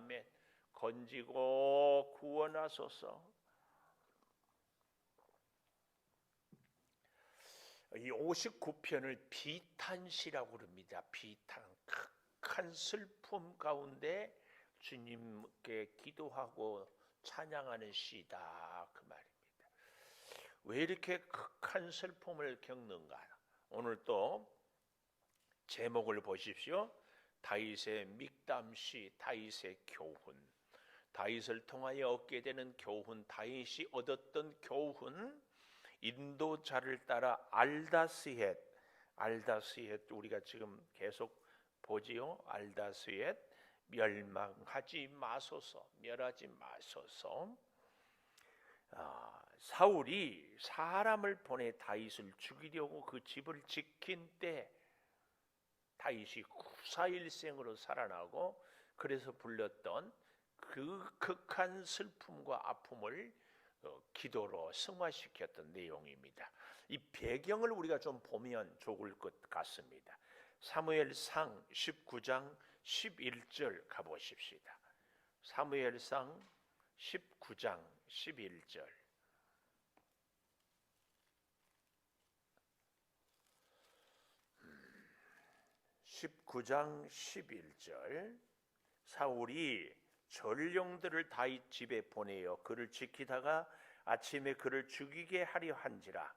아멘. 건지고 구원하소서. 이 59편을 비탄시라고 부릅니다. 비탄, 극한 슬픔 가운데 주님께 기도하고 찬양하는 시다, 그 말입니다. 왜 이렇게 극한 슬픔을 겪는가? 오늘 또 제목을 보십시오. 다윗의 믹담시, 다윗의 교훈. 다윗을 통하여 얻게 되는 교훈, 다윗이 얻었던 교훈, 인도자를 따라 알다스헷 우리가 지금 계속 보지요. 알다스헷, 멸하지 마소서. 사울이 사람을 보내 다윗을 죽이려고 그 집을 지킨 때 다윗이 구사일생으로 살아나고, 그래서 불렸던 그 극한 슬픔과 아픔을 기도로 승화시켰던 내용입니다. 이 배경을 우리가 좀 보면 좋을 것 같습니다. 사무엘상 19장 11절 가보십시다. 사무엘상 19장 11절. 19장 11절. 사울이 전령들을 다윗 집에 보내어 그를 지키다가 아침에 그를 죽이게 하려 한지라.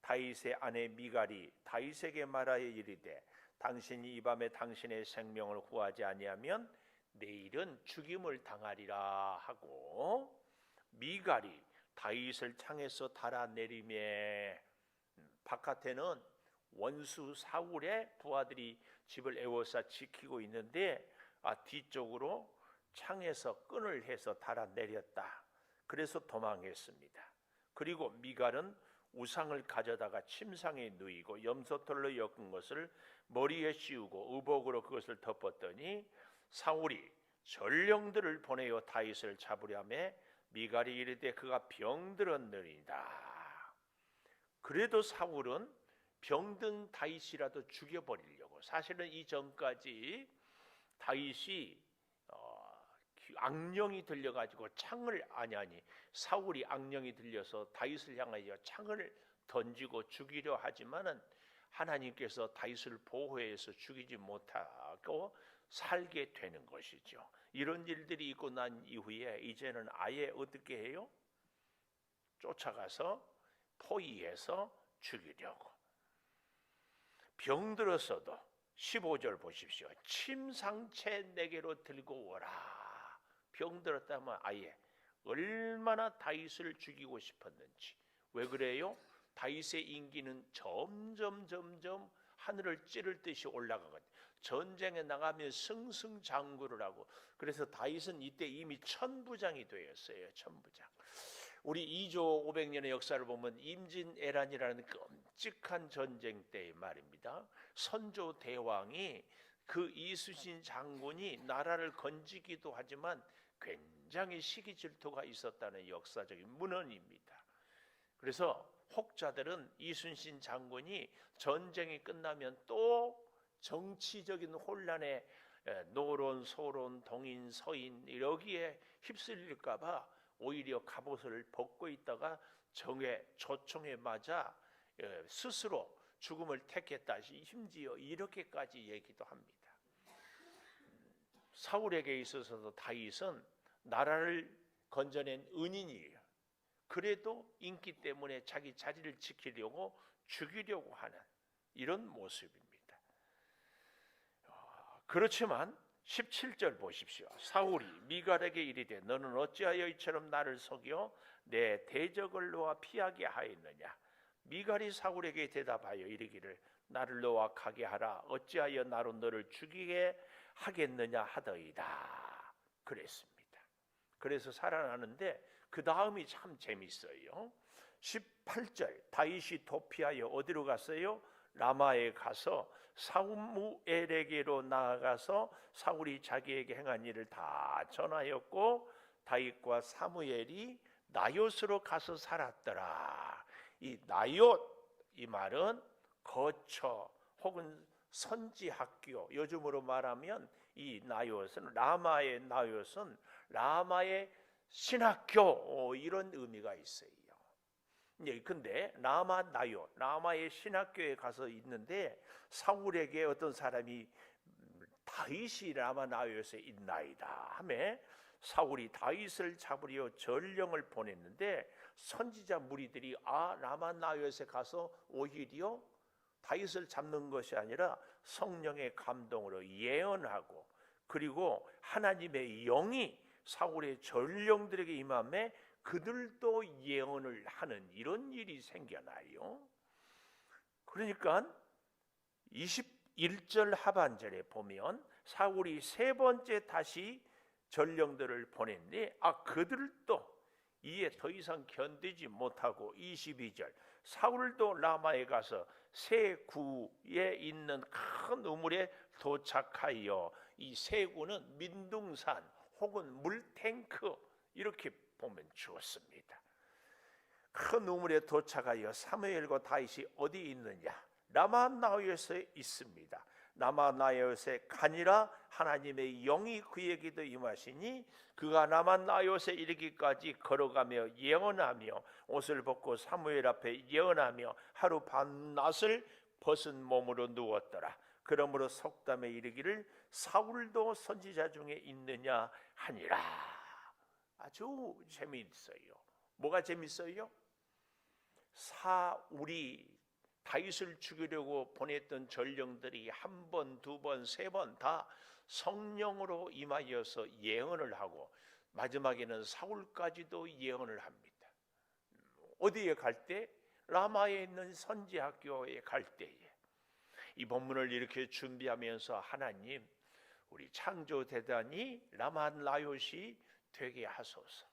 다윗의 아내 미갈이 다윗에게 말하여 이르되 당신이 이 밤에 당신의 생명을 구하지 아니하면 내일은 죽임을 당하리라 하고, 미갈이 다윗을 창에서 달아내리매, 바깥에는 원수 사울의 부하들이 집을 에워싸 지키고 있는데 뒤쪽으로 창에서 끈을 해서 달아내렸다. 그래서 도망했습니다. 그리고 미갈은 우상을 가져다가 침상에 누이고 염소털로 엮은 것을 머리에 씌우고 의복으로 그것을 덮었더니 사울이 전령들을 보내어 다윗을 잡으려 하며 미갈이 이르되 그가 병들었느니라. 그래도 사울은 병든 다윗이라도 죽여버리려고, 사실은 이전까지 다윗이 악령이 들려가지고 사울이 악령이 들려서 다윗을 향하여 창을 던지고 죽이려 하지만은 하나님께서 다윗을 보호해서 죽이지 못하고 살게 되는 것이죠. 이런 일들이 있고 난 이후에 이제는 아예 어떻게 해요? 쫓아가서 포위해서 죽이려고. 병들었어도 15절 보십시오. 침상채 내게로 들고 오라. 병들었다면 아예 얼마나 다윗을 죽이고 싶었는지. 왜 그래요? 다윗의 인기는 점점 하늘을 찌를 듯이 올라가거든요. 전쟁에 나가면 승승장구를 하고, 그래서 다윗은 이때 이미 천부장이 되었어요. 천부장. 우리 2조 500년의 역사를 보면 임진애란이라는 끔찍한 전쟁 때 말입니다. 선조 대왕이 그 이순신 장군이 나라를 건지기도 하지만 굉장히 시기 질투가 있었다는 역사적인 문헌입니다. 그래서 혹자들은 이순신 장군이 전쟁이 끝나면 또 정치적인 혼란에 노론, 소론, 동인, 서인 여기에 휩쓸릴까 봐 오히려 갑옷을 벗고 있다가 정의 조총에 맞아 스스로 죽음을 택했다. 심지어 이렇게까지 얘기도 합니다. 사울에게 있어서도 다윗은 나라를 건져낸 은인이에요. 그래도 인기 때문에 자기 자리를 지키려고 죽이려고 하는 이런 모습입니다. 그렇지만 17절 보십시오. 사울이 미갈에게 이르되 너는 어찌하여 이처럼 나를 속여 내 대적을 놓아 피하게 하였느냐. 미갈이 사울에게 대답하여 이르기를 나를 놓아 가게 하라. 어찌하여 나로 너를 죽이게 하겠느냐 하더이다. 그랬습니다. 그래서 살아나는데 그 다음이 참 재밌어요. 18절 다윗이 도피하여 어디로 갔어요? 라마에 가서 사무엘에게로 나아가서 사울이 자기에게 행한 일을 다 전하였고 다윗과 사무엘이 나요스로 가서 살았더라. 이 나요스, 이 말은 거처 혹은 선지학교, 요즘으로 말하면 이 나요스는 라마의 나요스는 라마의 신학교 이런 의미가 있어요. 예, 근데 라마 나요, 라마의 신학교에 가서 있는데 사울에게 어떤 사람이 다윗이 라마 나요스에 있나이다 하매 사울이 다윗을 잡으려 전령을 보냈는데 선지자 무리들이 라마 나요스에 가서 오히려 다윗을 잡는 것이 아니라 성령의 감동으로 예언하고 그리고 하나님의 영이 사울의 전령들에게 임함에 그들도 예언을 하는 이런 일이 생겨나요. 그러니까 21절 하반절에 보면 사울이 세 번째 다시 전령들을 보냈는데 그들도 이에 더 이상 견디지 못하고 22절 사울도 라마에 가서 새 구에 있는 큰 우물에 도착하여 이 새 구는 민둥산 혹은 물탱크 이렇게 보면 주었습니다. 큰 우물에 도착하여 사무엘과 다윗이 어디 있느냐? 라마 나요스에 있습니다. 라마 나요스에 가니라 하나님의 영이 그에게도 임하시니 그가 라마 나요스에 이르기까지 걸어가며 예언하며 옷을 벗고 사무엘 앞에 예언하며 하루 밤낮을 벗은 몸으로 누웠더라. 그러므로 속담에 이르기를 사울도 선지자 중에 있느냐 하니라. 아주 재미있어요. 뭐가 재미있어요? 사울이 다윗을 죽이려고 보냈던 전령들이 한 번, 두 번, 세 번 다 성령으로 임하여서 예언을 하고 마지막에는 사울까지도 예언을 합니다. 어디에 갈 때? 라마에 있는 선지학교에 갈 때에. 이 본문을 이렇게 준비하면서 하나님 우리 창조대단이 라마 나요시 되게 하소서.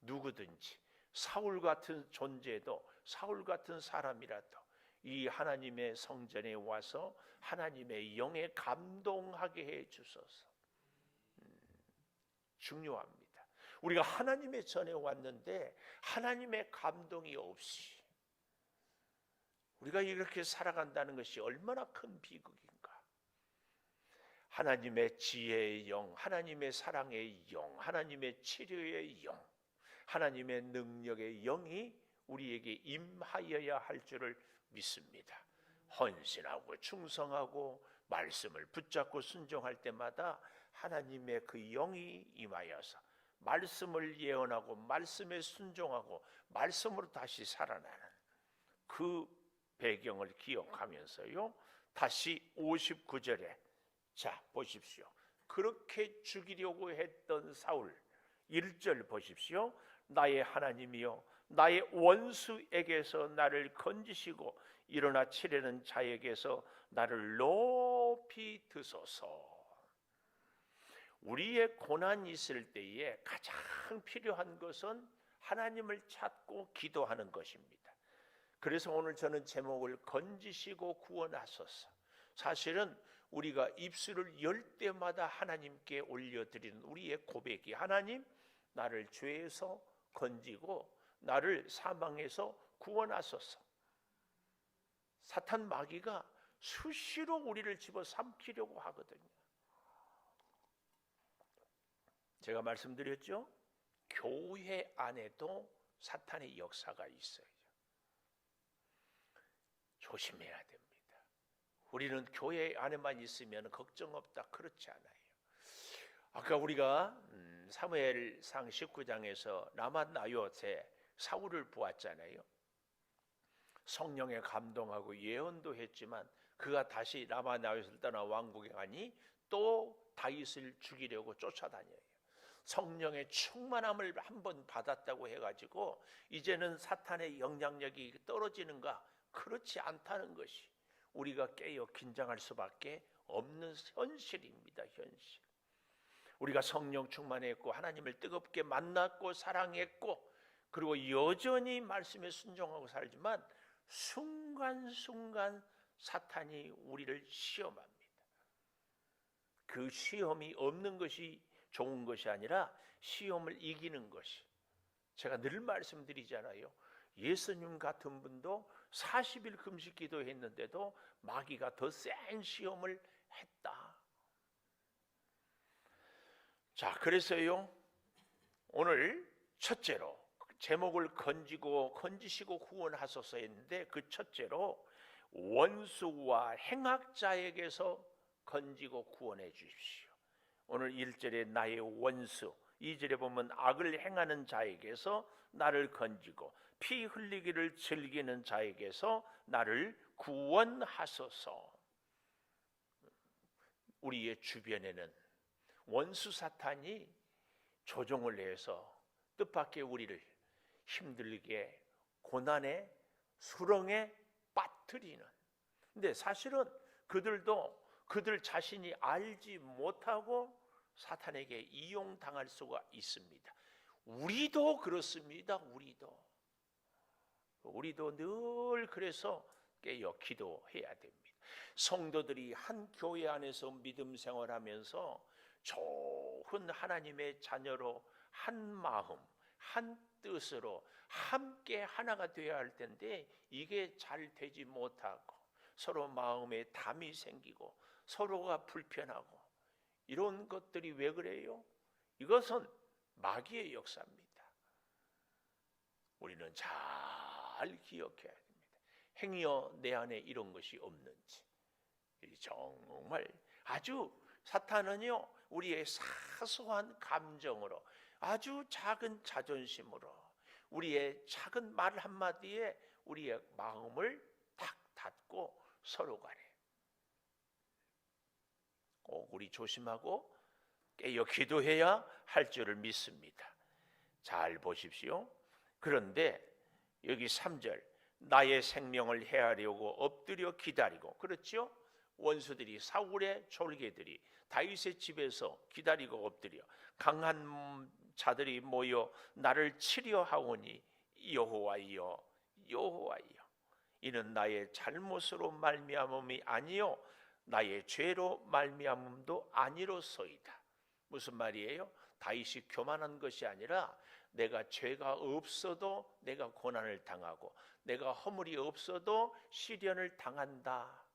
누구든지 사울 같은 존재도 사울 같은 사람이라도 이 하나님의 성전에 와서 하나님의 영에 감동하게 해 주소서. 중요합니다. 우리가 하나님의 전에 왔는데 하나님의 감동이 없이 우리가 이렇게 살아간다는 것이 얼마나 큰 비극인가. 하나님의 지혜의 영, 하나님의 사랑의 영, 하나님의 치료의 영, 하나님의 능력의 영이 우리에게 임하여야 할 줄을 믿습니다. 헌신하고 충성하고 말씀을 붙잡고 순종할 때마다 하나님의 그 영이 임하여서 말씀을 예언하고 말씀에 순종하고 말씀으로 다시 살아나는 그 배경을 기억하면서요. 다시 59절에 자 보십시오. 그렇게 죽이려고 했던 사울 1절 보십시오. 나의 하나님이여 나의 원수에게서 나를 건지시고 일어나 치려는 자에게서 나를 높이 드소서. 우리의 고난이 있을 때에 가장 필요한 것은 하나님을 찾고 기도하는 것입니다. 그래서 오늘 저는 제목을 건지시고 구원하소서. 사실은 우리가 입술을 열 때마다 하나님께 올려드리는 우리의 고백이 하나님 나를 죄에서 건지고 나를 사망에서 구원하소서. 사탄 마귀가 수시로 우리를 집어삼키려고 하거든요. 제가 말씀드렸죠? 교회 안에도 사탄의 역사가 있어요. 조심해야 됩니다. 우리는 교회 안에만 있으면 걱정 없다 그렇지 않아요. 아까 우리가 사무엘상 19장에서 라마 나요스에 사울을 보았잖아요. 성령에 감동하고 예언도 했지만 그가 다시 라마 나요스를 떠나 왕국에 가니 또 다윗을 죽이려고 쫓아다녀요. 성령의 충만함을 한번 받았다고 해가지고 이제는 사탄의 영향력이 떨어지는가? 그렇지 않다는 것이 우리가 깨어 긴장할 수밖에 없는 현실입니다. 현실. 우리가 성령 충만했고 하나님을 뜨겁게 만났고 사랑했고 그리고 여전히 말씀에 순종하고 살지만 순간순간 사탄이 우리를 시험합니다. 그 시험이 없는 것이 좋은 것이 아니라 시험을 이기는 것이. 제가 늘 말씀드리잖아요. 예수님 같은 분도 40일 금식 기도했는데도 마귀가 더 센 시험을 했다. 자, 그래서요, 오늘 첫째로 제목을 건지시고 구원하소서 했는데, 그 첫째로 원수와 행악자에게서 건지고 구원해 주십시오. 오늘 1절에 나의 원수, 2절에 보면 악을 행하는 자에게서 나를 건지고 피 흘리기를 즐기는 자에게서 나를 구원하소서. 우리의 주변에는 원수 사탄이 조종을 해서 뜻밖의 우리를 힘들게 고난의 수렁에 빠뜨리는, 근데 사실은 그들도 그들 자신이 알지 못하고 사탄에게 이용당할 수가 있습니다. 우리도 그렇습니다. 우리도 늘 그래서 깨어 기도해야 됩니다. 성도들이 한 교회 안에서 믿음 생활하면서 좋은 하나님의 자녀로 한 마음, 한 뜻으로 함께 하나가 되어야 할 텐데, 이게 잘 되지 못하고 서로 마음에 담이 생기고 서로가 불편하고, 이런 것들이 왜 그래요? 이것은 마귀의 역사입니다. 우리는 잘 기억해야 됩니다. 행여 내 안에 이런 것이 없는지. 정말 아주 사탄은요, 우리의 사소한 감정으로, 아주 작은 자존심으로, 우리의 작은 말 한마디에 우리의 마음을 탁 닫고 서로 간에 꼭 우리 조심하고 깨어 기도해야 할 줄을 믿습니다. 잘 보십시오. 그런데 여기 3절, 나의 생명을 해하려고 엎드려 기다리고, 그렇죠? 원수들이, 사울의 졸개들이 다윗의 집에서 기다리고 엎드려 강한 자들이 모여 나를 치려 하오니 여호와여 여호와여, 이는 나의 잘못으로 말미암음이 아니요 나의 죄로 말미암음도 아니로소이다. 무슨 말이에요? 다윗이 교만한 것이 아니라 내가 죄가 없어도 내가 고난을 당하고 내가 허물이 없어도 시련을 당한다.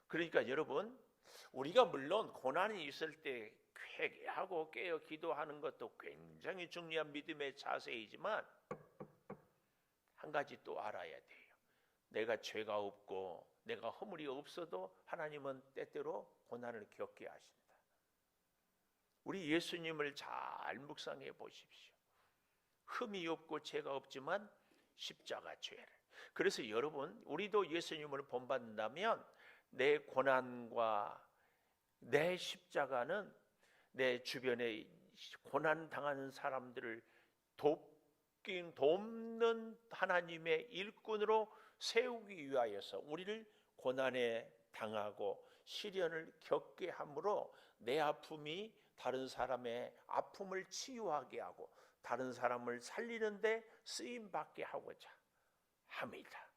그러니까 여러분, 우리가 물론 고난이 있을 때 회개하고 깨어 기도하는 것도 굉장히 중요한 믿음의 자세이지만, 한 가지 또 알아야 돼요. 내가 죄가 없고 내가 허물이 없어도 하나님은 때때로 고난을 겪게 하신다. 우리 예수님을 잘 묵상해 보십시오. 흠이 없고 죄가 없지만 십자가 죄를. 그래서 여러분, 우리도 예수님을 본받는다면 내 고난과 내 십자가는 내 주변에 고난 당하는 사람들을 돕는 하나님의 일꾼으로 세우기 위하여서 우리를 고난에 당하고 시련을 겪게 함으로 내 아픔이 다른 사람의 아픔을 치유하게 하고 다른 사람을 살리는데 쓰임받게 하고자 합니다.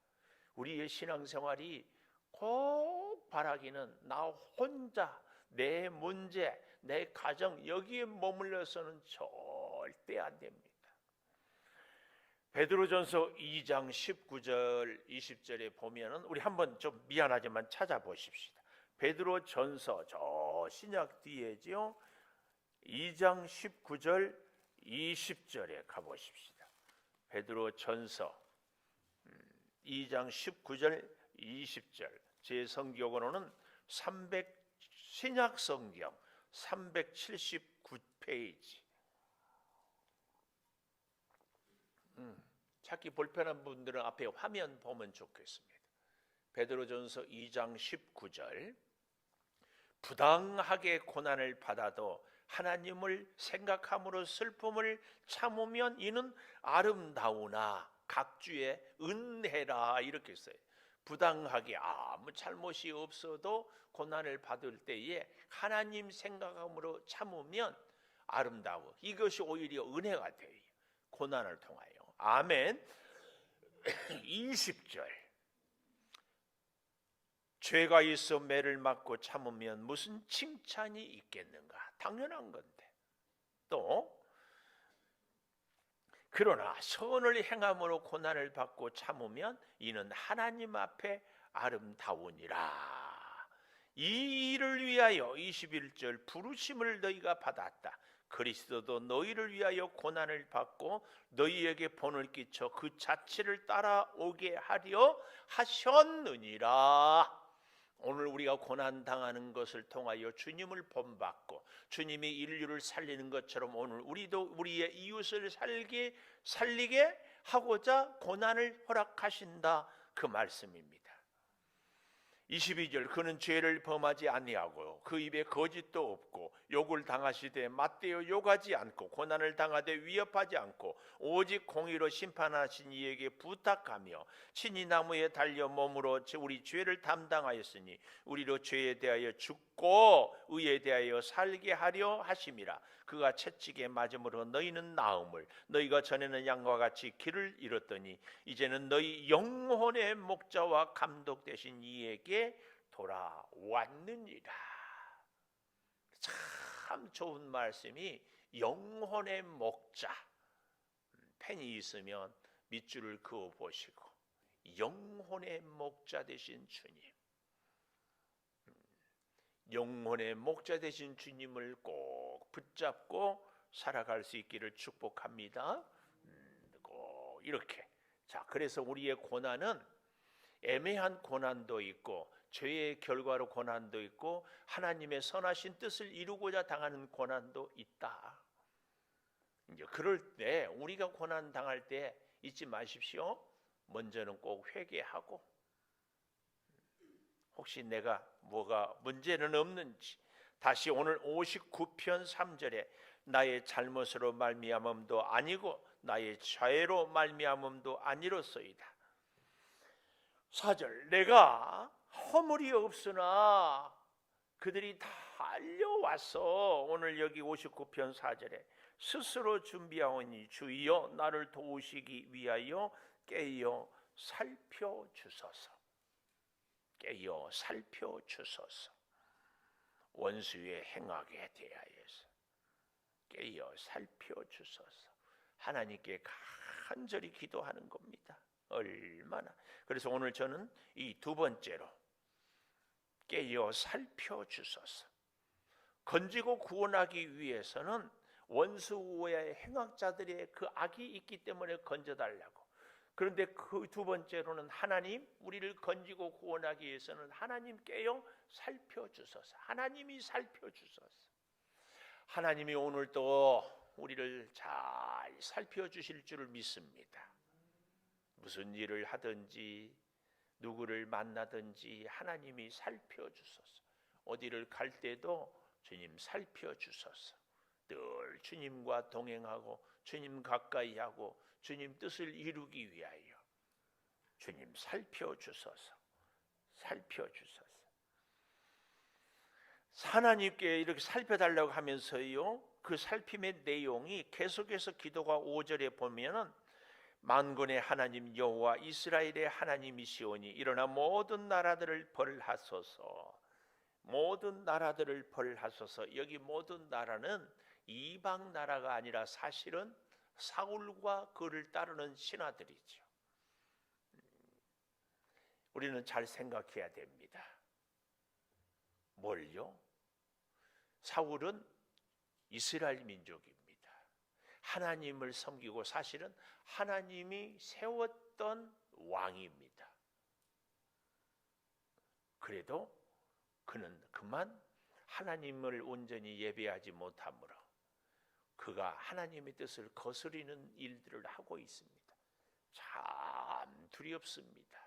우리의 신앙생활이 꼭 바라기는 나 혼자, 내 문제, 내 가정 여기에 머물러서는 절대 안 됩니다. 베드로전서 2장 19절 20절에 보면은 우리 한번 좀 미안하지만 찾아보십시다. 베드로전서 저 신약 뒤에지요. 2장 19절 20절에 가보십시다. 베드로전서 2장 19절 20절, 제 성경으로는 신약 성경 379페이지. 찾기 불편한 분들은 앞에 화면 보면 좋겠습니다. 베드로전서 2장 19절, 부당하게 고난을 받아도 하나님을 생각함으로 슬픔을 참으면 이는 아름다우나 각주의 은혜라, 이렇게 써요. 부당하게 아무 잘못이 없어도 고난을 받을 때에 하나님 생각함으로 참으면 아름다워. 이것이 오히려 은혜가 돼요. 고난을 통하여. 아멘. 20절, 죄가 있어 매를 맞고 참으면 무슨 칭찬이 있겠는가? 당연한 건데. 또 그러나 선을 행함으로 고난을 받고 참으면 이는 하나님 앞에 아름다우니라. 이 일을 위하여 21절 부르심을 너희가 받았다. 그리스도도 너희를 위하여 고난을 받고 너희에게 본을 끼쳐 그 자취를 따라오게 하려 하셨느니라. 오늘 우리가 고난 당하는 것을 통하여 주님을 본받고 주님이 인류를 살리는 것처럼 오늘 우리도 우리의 이웃을 살리게 하고자 고난을 허락하신다, 그 말씀입니다. 22절 그는 죄를 범하지 아니하고 그 입에 거짓도 없고 욕을 당하시되 맞대어 욕하지 않고 고난을 당하되 위협하지 않고 오직 공의로 심판하신 이에게 부탁하며 친히 나무에 달려 몸으로 우리 죄를 담당하였으니 우리로 죄에 대하여 죽고 의에 대하여 살게 하려 하심이라. 그가 채찍에 맞음으로 너희는 나음을 너희가 전에는 양과 같이 길을 잃었더니 이제는 너희 영혼의 목자와 감독 되신 이에게 돌아왔느니라. 참 좋은 말씀이 영혼의 목자. 펜이 있으면 밑줄을 그어 보시고 영혼의 목자 되신 주님, 영혼의 목자 되신 주님을 꼭 붙잡고 살아갈 수 있기를 축복합니다. 꼭 이렇게. 자, 그래서 우리의 고난은 애매한 고난도 있고 죄의 결과로 고난도 있고 하나님의 선하신 뜻을 이루고자 당하는 고난도 있다. 이제 그럴 때 우리가 고난 당할 때 잊지 마십시오. 먼저는 꼭 회개하고 혹시 내가 뭐가 문제는 없는지 다시 오늘 59편 3절에 나의 잘못으로 말미암음도 아니고 나의 죄로 말미암음도 아니로소이다. 4절 내가 허물이 없으나 그들이 다 알려와서 오늘 여기 59편 4절에 스스로 준비하오니 주여 나를 도우시기 위하여 깨어 살펴주소서. 깨어 살펴주소서. 원수의 행하게 대하여서 깨어 살펴주소서. 하나님께 간절히 기도하는 겁니다. 얼마나. 그래서 오늘 저는 이 두 번째로 깨어 살펴주소서. 건지고 구원하기 위해서는 원수의 행악자들의 그 악이 있기 때문에 건져달라고. 그런데 그 두 번째로는 하나님, 우리를 건지고 구원하기 위해서는 하나님 깨어 살펴주소서. 하나님이 살펴주소서. 하나님이 오늘 또 우리를 잘 살펴주실 줄을 믿습니다. 무슨 일을 하든지 누구를 만나든지 하나님이 살펴주소서. 어디를 갈 때도 주님 살펴주소서. 늘 주님과 동행하고 주님 가까이 하고 주님 뜻을 이루기 위하여 주님 살펴주소서. 살펴주소서. 하나님께 이렇게 살펴달라고 하면서요, 그 살핌의 내용이 계속해서 기도가 5절에 보면은 만군의 하나님 여호와 이스라엘의 하나님이시오니 일어나 모든 나라들을 벌하소서. 모든 나라들을 벌하소서. 여기 모든 나라는 이방 나라가 아니라 사실은 사울과 그를 따르는 신하들이죠. 우리는 잘 생각해야 됩니다. 뭘요? 사울은 이스라엘 민족입니다. 하나님을 섬기고 사실은 하나님이 세웠던 왕입니다. 그래도 그는 그만 하나님을 온전히 예배하지 못하므로 그가 하나님의 뜻을 거스리는 일들을 하고 있습니다. 참 두렵습니다.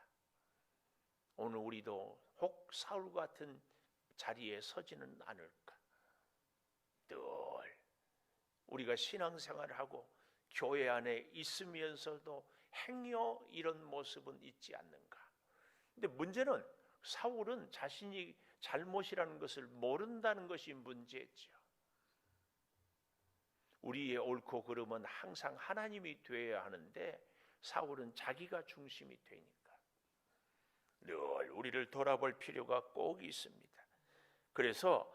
오늘 우리도 혹 사울 같은 자리에 서지는 않을까. 늘 우리가 신앙생활을 하고 교회 안에 있으면서도 행여 이런 모습은 있지 않는가. 근데 문제는 사울은 자신이 잘못이라는 것을 모른다는 것이 문제죠. 우리의 옳고 그름은 항상 하나님이 되어야 하는데 사울은 자기가 중심이 되니까 늘 우리를 돌아볼 필요가 꼭 있습니다. 그래서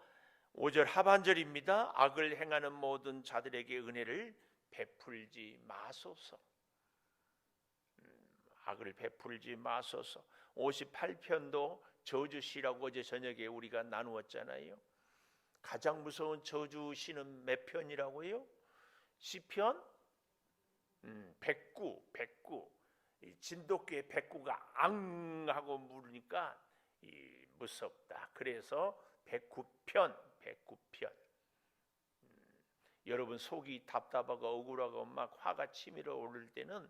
5절 하반절입니다. 악을 행하는 모든 자들에게 은혜를 베풀지 마소서. 악을 베풀지 마소서. 58편도 저주시라고 어제 저녁에 우리가 나누었잖아요. 가장 무서운 저주시는 몇 편이라고요? 시편 109. 진돗개 109가 앙 하고 물으니까 무섭다. 그래서 109편. 여러분 속이 답답하고 억울하고 막 화가 치밀어 오를 때는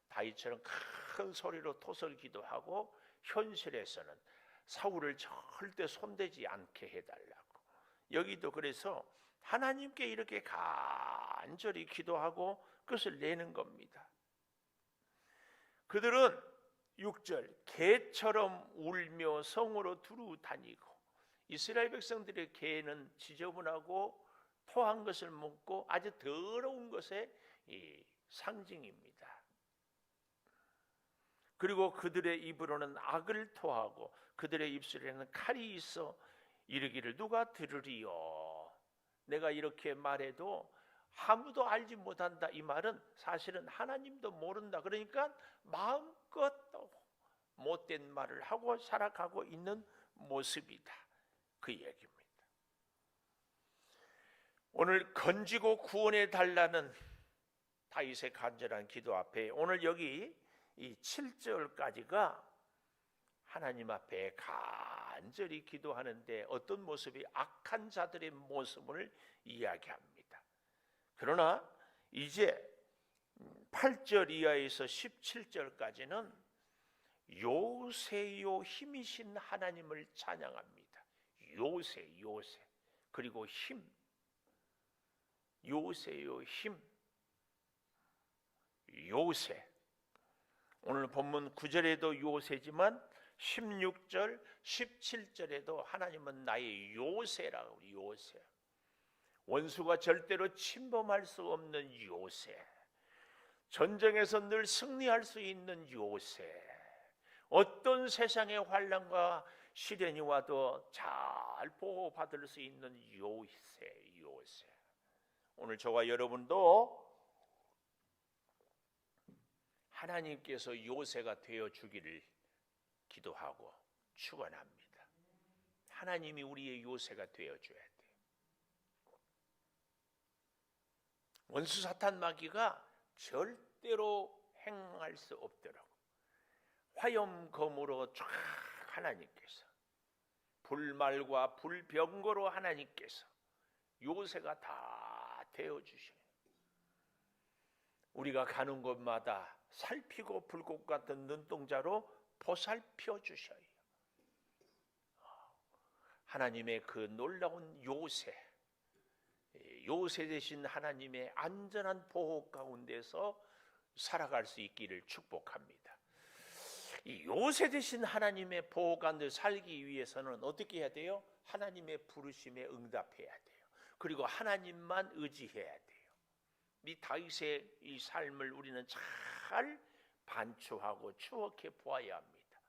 다윗처럼 큰 소리로 토설 기도하고, 현실에서는 사울을 절대 손대지 않게 해달라고. 여기도 그래서 하나님께 이렇게 간절히 기도하고 그것을 내는 겁니다. 그들은 6절 개처럼 울며 성으로 두루 다니고, 이스라엘 백성들의 개는 지저분하고 토한 것을 먹고 아주 더러운 것의 상징입니다. 그리고 그들의 입으로는 악을 토하고 그들의 입술에는 칼이 있어 이르기를 누가 들으리요. 내가 이렇게 말해도 아무도 알지 못한다. 이 말은 사실은 하나님도 모른다. 그러니까 마음껏 못된 말을 하고 살아가고 있는 모습이다. 그 얘기입니다. 오늘 건지고 구원해 달라는 다윗의 간절한 기도 앞에 오늘 여기 이 7절까지가 하나님 앞에 간절히 기도하는데 어떤 모습이 악한 자들의 모습을 이야기합니다. 그러나 이제 8절 이하에서 17절까지는 요새요 힘이신 하나님을 찬양합니다. 요새 그리고 힘. 요새요 힘. 요새. 오늘 본문 9절에도 요새지만 16절, 17절에도 하나님은 나의 요새라고. 요새. 원수가 절대로 침범할 수 없는 요새. 전쟁에서 늘 승리할 수 있는 요새. 어떤 세상의 환난과 시련이 와도 잘 보호받을 수 있는 요새. 오늘 저와 여러분도 하나님께서 요새가 되어 주기를 기도하고 축원합니다. 하나님이 우리의 요새가 되어 줘야 돼요. 원수 사탄 마귀가 절대로 행할 수 없도록 화염검으로 쫙 하나님께서, 불말과 불병거로 하나님께서 요새가 다 되어 주셔요. 우리가 가는 곳마다 살피고 불꽃 같은 눈동자로 보살펴 주셔요. 하나님의 그 놀라운 요새 되신 하나님의 안전한 보호 가운데서 살아갈 수 있기를 축복합니다. 이 요새 되신 하나님의 보호 가운데 살기 위해서는 어떻게 해야 돼요? 하나님의 부르심에 응답해야 돼요. 그리고 하나님만 의지해야 돼요. 이 다윗의 이 삶을 우리는 잘 반추하고 추억해 보아야 합니다.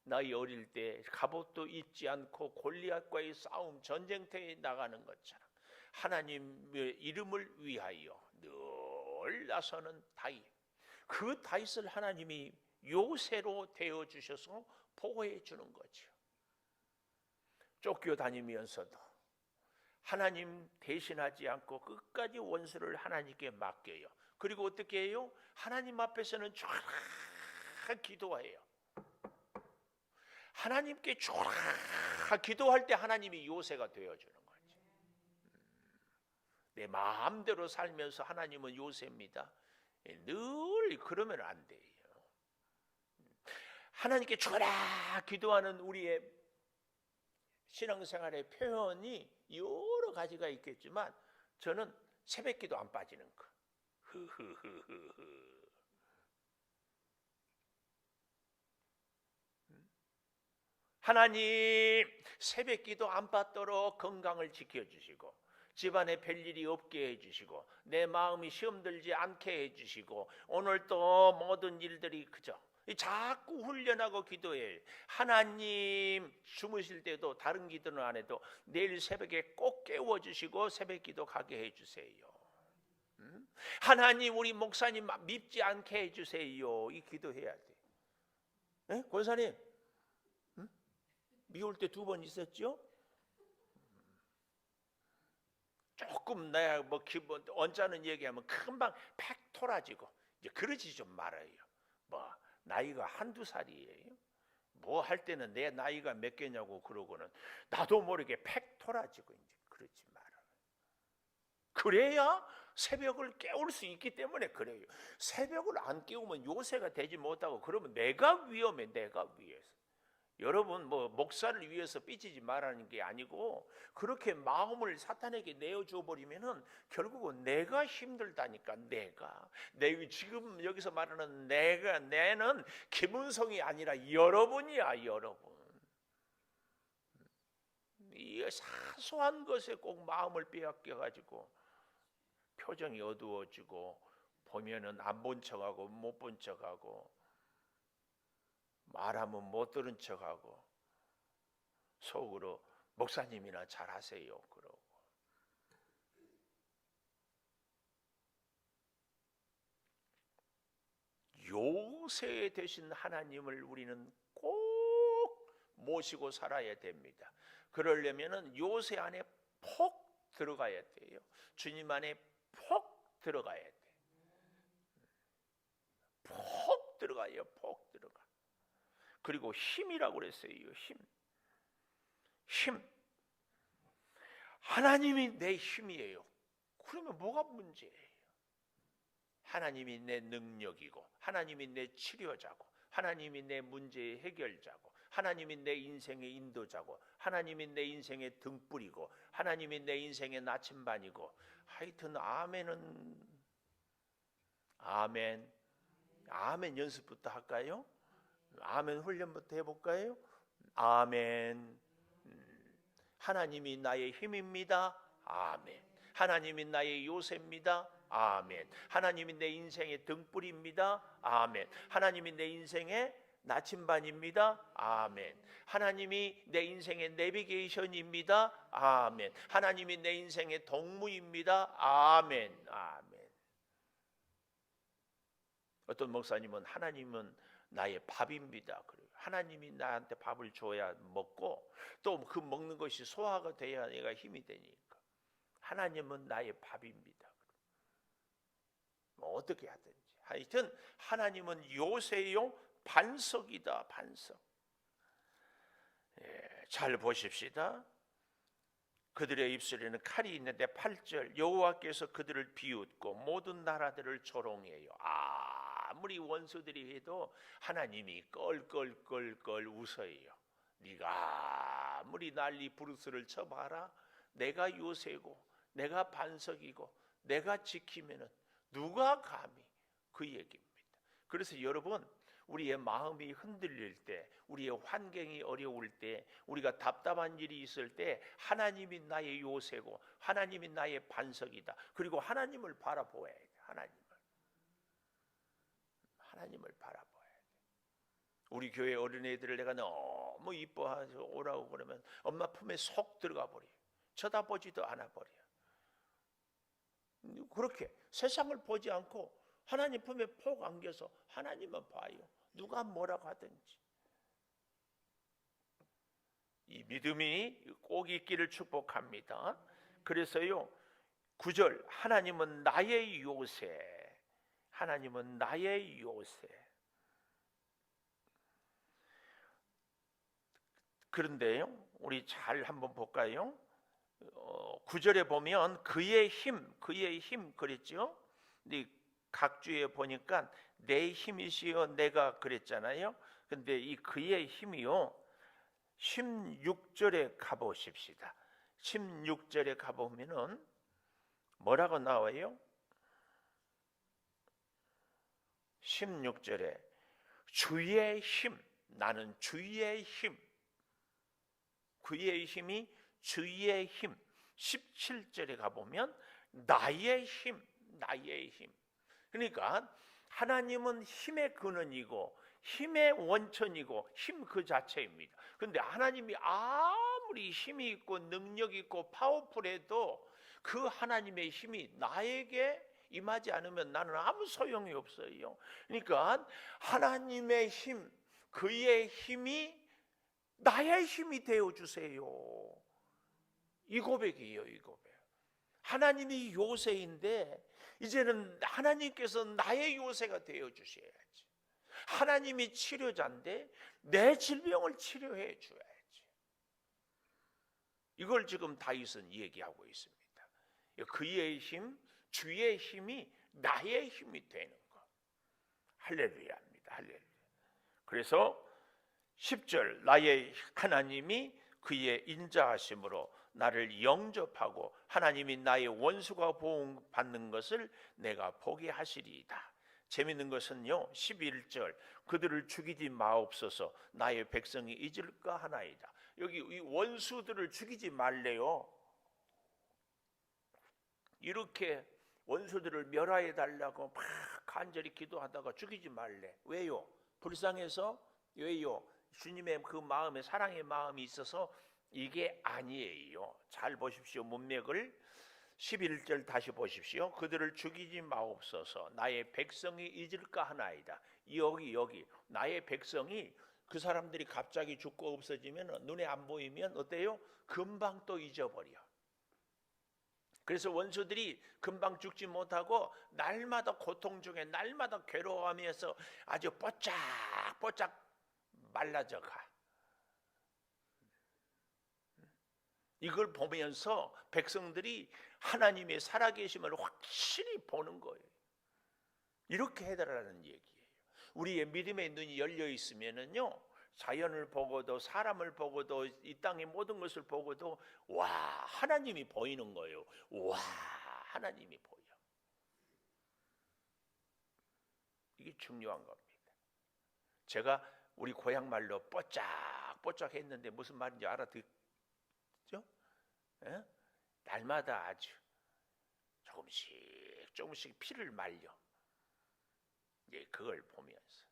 나이 어릴 때 갑옷도 입지 않고 골리앗과의 싸움 전쟁터에 나가는 것처럼 하나님의 이름을 위하여 늘 나서는 다윗. 그 다윗을 하나님이 요새로 되어 주셔서 보호해 주는 거죠. 쫓겨다니면서도 하나님 대신하지 않고 끝까지 원수를 하나님께 맡겨요. 그리고 어떻게 해요? 하나님 앞에서는 쫙 기도해요. 하나님께 쫙 기도할 때 하나님이 요새가 되어주는 거죠. 내 마음대로 살면서 하나님은 요새입니다. 늘 그러면 안 돼요. 하나님께 쫙 기도하는 우리의 신앙생활의 표현이 여러 가지가 있겠지만 저는 새벽기도 안 빠지는 거. 하나님, 새벽기도 안 빠도록 건강을 지켜주시고 집안에 별일이 없게 해주시고 내 마음이 시험들지 않게 해주시고 오늘 또 모든 일들이 그저 자꾸 훈련하고 기도해. 하나님, 주무실 때도 다른 기도는 안 해도 내일 새벽에 꼭 깨워주시고 새벽기도 가게 해주세요. 하나님, 우리 목사님 밉지 않게 해주세요. 이 기도해야 돼. 네? 권사님, 미울 때 2번 있었죠? 조금 내가 뭐 기본 언짢은 얘기하면 금방 팩 토라지고 이제 그러지 좀 말아요. 뭐 나이가 1~2살이에요. 뭐 할 때는 내 나이가 몇 개냐고 그러고는 나도 모르게 팩 토라지고 이제 그러지 마라. 그래야 새벽을 깨울 수 있기 때문에 그래요. 새벽을 안 깨우면 요새가 되지 못하고 그러면 내가 위험해. 내가 위해서. 여러분 뭐 목사를 위해서 삐지지 말라는 게 아니고 그렇게 마음을 사탄에게 내어줘 버리면은 결국은 내가 힘들다니까. 내가 지금 여기서 말하는 내는 김은성이 아니라 여러분이야. 여러분 이 사소한 것에 꼭 마음을 빼앗겨 가지고 표정이 어두워지고 보면은 안 본 척하고 못 본 척하고 말하면 못 들은 척하고 속으로 목사님이나 잘하세요 그러고. 요새 되신 하나님을 우리는 꼭 모시고 살아야 됩니다. 그러려면은 요새 안에 폭 들어가야 돼요. 주님 안에 폭 들어가야 돼. 폭 들어가요. 폭 들어가. 그리고 힘이라고 그랬어요. 힘. 하나님이 내 힘이에요. 그러면 뭐가 문제예요? 하나님이 내 능력이고 하나님이 내 치료자고 하나님이 내 문제의 해결자고 하나님이 내 인생의 인도자고 하나님이 내 인생의 등불이고 하나님이 내 인생의 나침반이고 하여튼 아멘은 아멘 연습부터 할까요? 아멘 훈련부터 해볼까요? 아멘. 하나님이 나의 힘입니다. 아멘. 하나님이 나의 요새입니다. 아멘. 하나님이 내 인생의 등불입니다. 아멘. 하나님이 내 인생의 나침반입니다. 아멘. 하나님이 내 인생의 내비게이션입니다. 아멘. 하나님이 내 인생의 동무입니다. 아멘. 아멘. 어떤 목사님은 하나님은 나의 밥입니다. 그래요. 하나님이 나한테 밥을 줘야 먹고 또 그 먹는 것이 소화가 돼야 내가 힘이 되니까 하나님은 나의 밥입니다. 뭐 어떻게 하든지 하여튼 하나님은 요새용 반석이다. 반석. 잘 보십시다. 그들의 입술에는 칼이 있는데 8절 여호와께서 그들을 비웃고 모든 나라들을 조롱해요. 아무리 원수들이 해도 하나님이 껄껄껄껄 웃어요. 네가 아무리 난리 부르스를 쳐봐라. 내가 요새고 내가 반석이고 내가 지키면은 누가 감히 그 얘기입니다. 그래서 여러분 우리의 마음이 흔들릴 때 우리의 환경이 어려울 때 우리가 답답한 일이 있을 때 하나님이 나의 요새고 하나님이 나의 반석이다. 그리고 하나님을 바라보아야 돼. 하나님을 바라봐야 돼. 우리 교회 어린애들을 내가 너무 이뻐해서 오라고 그러면 엄마 품에 속 들어가 버려. 쳐다보지도 않아 버려. 그렇게 세상을 보지 않고 하나님 품에 폭 안겨서 하나님만 봐요. 누가 뭐라고 하든지. 이 믿음이 꼭 있기를 축복합니다. 그래서요 9절 하나님은 나의 요새. 하나님은 나의 요새. 그런데요 우리 잘 한번 볼까요? 9절에 보면 그의 힘 그랬죠? 근데 각주에 보니까 내 힘이시여 내가 그랬잖아요. 근데 이 그의 힘이요 16절에 가보십시다. 16절에 가보면은 뭐라고 나와요? 16절에 주의 힘. 나는 주의 힘. 그의 힘이 주의 힘. 17절에 가보면 나의 힘. 그러니까 하나님은 힘의 근원이고 힘의 원천이고 힘 그 자체입니다. 그런데 하나님이 아무리 힘이 있고 능력이 있고 파워풀해도 그 하나님의 힘이 나에게 임하지 않으면 나는 아무 소용이 없어요. 그러니까 하나님의 힘, 그의 힘이 나의 힘이 되어 주세요. 이 고백이에요, 이 고백. 하나님이 요새인데 이제는 하나님께서 나의 요새가 되어 주셔야지. 하나님이 치료자인데 내 질병을 치료해 줘야지. 이걸 지금 다윗은 얘기하고 있습니다. 그의 힘, 주의 힘이 나의 힘이 되는 것. 할렐루야입니다. 할렐루야. 그래서 10절, 나의 하나님이 그의 인자하심으로 나를 영접하고 하나님이 나의 원수가 보응받는 것을 내가 보게 하시리이다. 재밌는 것은요, 11절, 그들을 죽이지 마옵소서 나의 백성이 잊을까 하나이다. 여기 이 원수들을 죽이지 말래요. 이렇게 원수들을 멸하여 달라고 막 간절히 기도하다가 죽이지 말래. 왜요? 불쌍해서? 왜요? 주님의 그 마음에, 사랑의 마음이 있어서 이게 아니에요. 잘 보십시오. 문맥을 11절 다시 보십시오. 그들을 죽이지 마옵소서 나의 백성이 잊을까 하나이다. 여기 나의 백성이, 그 사람들이 갑자기 죽고 없어지면, 눈에 안 보이면 어때요? 금방 또 잊어버려. 그래서 원수들이 금방 죽지 못하고 날마다 고통 중에 날마다 괴로워하면서 아주 뽀짝뽀짝 말라져 가. 이걸 보면서 백성들이 하나님의 살아계심을 확실히 보는 거예요. 이렇게 해달라는 얘기예요. 우리의 믿음의 눈이 열려 있으면은요, 자연을 보고도 사람을 보고도 이 땅의 모든 것을 보고도 와, 하나님이 보이는 거예요. 와, 하나님이 보여. 이게 중요한 겁니다. 제가 우리 고향 말로 뽀짝뽀짝 했는데 무슨 말인지 알아듣죠? 예? 날마다 아주 조금씩 피를 말려. 예, 그걸 보면서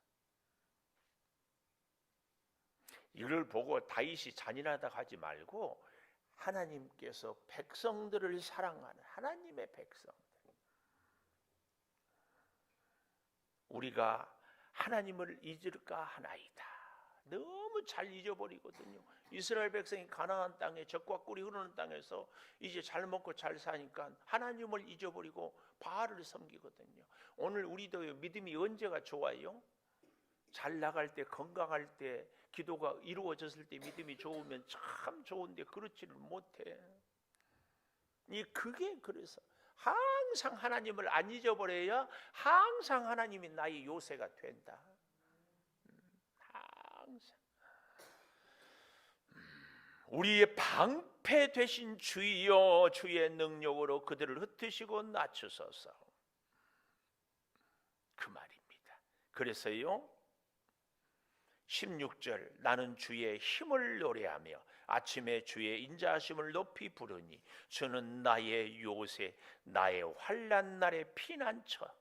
이걸 보고 다윗이 잔인하다고 하지 말고 하나님께서 백성들을 사랑하는 하나님의 백성들, 우리가 하나님을 잊을까 하나이다. 너무 잘 잊어버리거든요. 이스라엘 백성이 가나안 땅에 젖과 꿀이 흐르는 땅에서 이제 잘 먹고 잘 사니까 하나님을 잊어버리고 바알을 섬기거든요. 오늘 우리도 믿음이 언제가 좋아요? 잘 나갈 때, 건강할 때, 기도가 이루어졌을 때 믿음이 좋으면 참 좋은데 그렇지를 못해. 그게 그래서 항상 하나님을 안 잊어버려야 항상 하나님이 나의 요새가 된다. 항상 우리의 방패 되신 주여, 주의 능력으로 그들을 흩으시고 낮추소서. 그 말입니다. 그래서요 16절, 나는 주의 힘을 노래하며 아침에 주의 인자하심을 높이 부르니 주는 나의 요새, 나의 환난 날의 피난처,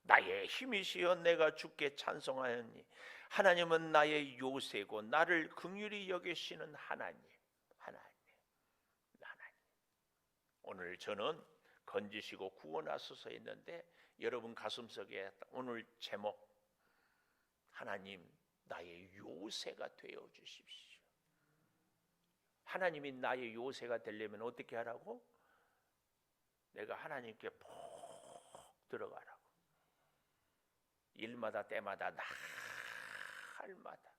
나의 힘이시여 내가 주께 찬송하였니. 하나님은 나의 요새고 나를 긍휼히 여기시는 하나님. 오늘 저는 건지시고 구원하소서 했는데 여러분 가슴속에 오늘 제목, 하나님 나의 요새가 되어 주십시오. 하나님이 나의 요새가 되려면 어떻게 하라고? 내가 하나님께 푹 들어가라고. 일마다 때마다 날마다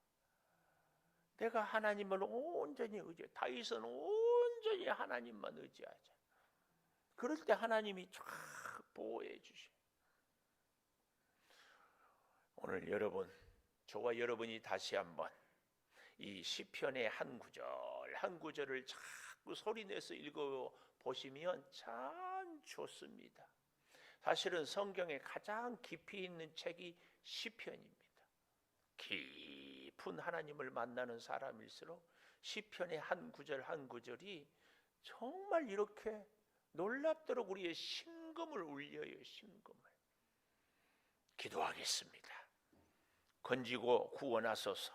내가 하나님을 온전히 의지해. 다윗은 온전히 하나님만 의지하자. 그럴 때 하나님이 쫙 보호해 주셔. 오늘 여러분, 저와 여러분이 다시 한번 이 시편의 한 구절을 자꾸 소리내서 읽어보시면 참 좋습니다. 사실은 성경에 가장 깊이 있는 책이 시편입니다. 깊은 하나님을 만나는 사람일수록 시편의 한 구절이 정말 이렇게 놀랍도록 우리의 심금을 울려요. 심금을. 기도하겠습니다. 건지고 구원하소서.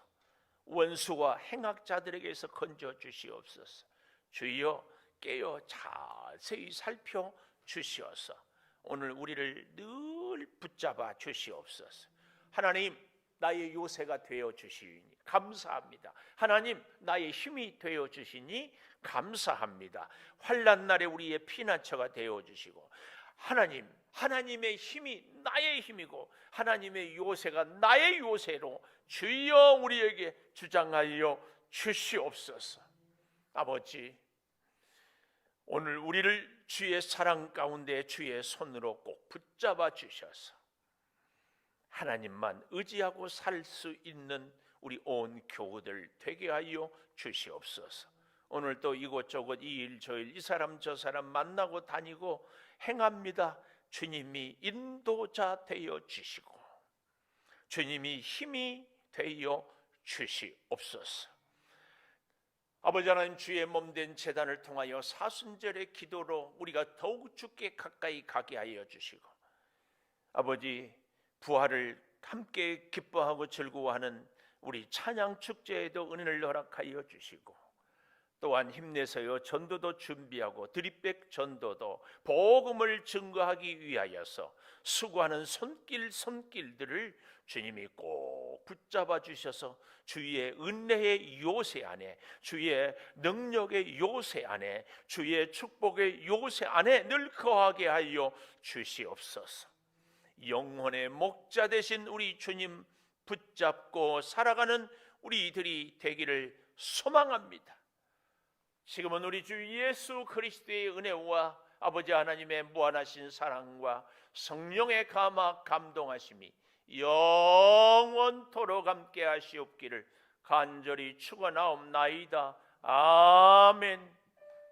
원수와 행악자들에게서 건져 주시옵소서. 주여 깨어 자세히 살펴 주시어서 오늘 우리를 늘 붙잡아 주시옵소서. 하나님, 나의 요새가 되어 주시니 감사합니다. 하나님 나의 힘이 되어 주시니 감사합니다. 환난 날에 우리의 피난처가 되어 주시고 하나님의 힘이 나의 힘이고 하나님의 요새가 나의 요새로 주여 우리에게 주장하여 주시옵소서. 아버지, 오늘 우리를 주의 사랑 가운데 주의 손으로 꼭 붙잡아 주셔서 하나님만 의지하고 살 수 있는 우리 온 교우들 되게 하여 주시옵소서. 오늘 또 이곳저곳 이 일 저 일 이 사람 저 사람 만나고 다니고 행합니다. 주님이 인도자 되어 주시고 주님이 힘이 되어 주시옵소서. 아버지 하나님, 주의 몸된 제단을 통하여 사순절의 기도로 우리가 더욱 주께 가까이 가게 하여 주시고 아버지, 부활을 함께 기뻐하고 즐거워하는 우리 찬양 축제에도 은혜를 허락하여 주시고 또한 힘내서요 전도도 준비하고 드립백 전도도 복음을 증거하기 위하여서 수고하는 손길들을 주님이 꼭 붙잡아 주셔서 주의 은혜의 요새 안에, 주의 능력의 요새 안에, 주의 축복의 요새 안에 늘 거하게 하여 주시옵소서. 영혼의 목자 되신 우리 주님 붙잡고 살아가는 우리들이 되기를 소망합니다. 지금은 우리 주 예수 그리스도의 은혜와 아버지 하나님의 무한하신 사랑과 성령의 감동하심이 영원토록 함께 하시옵기를 간절히 축원하옵나이다. 아멘.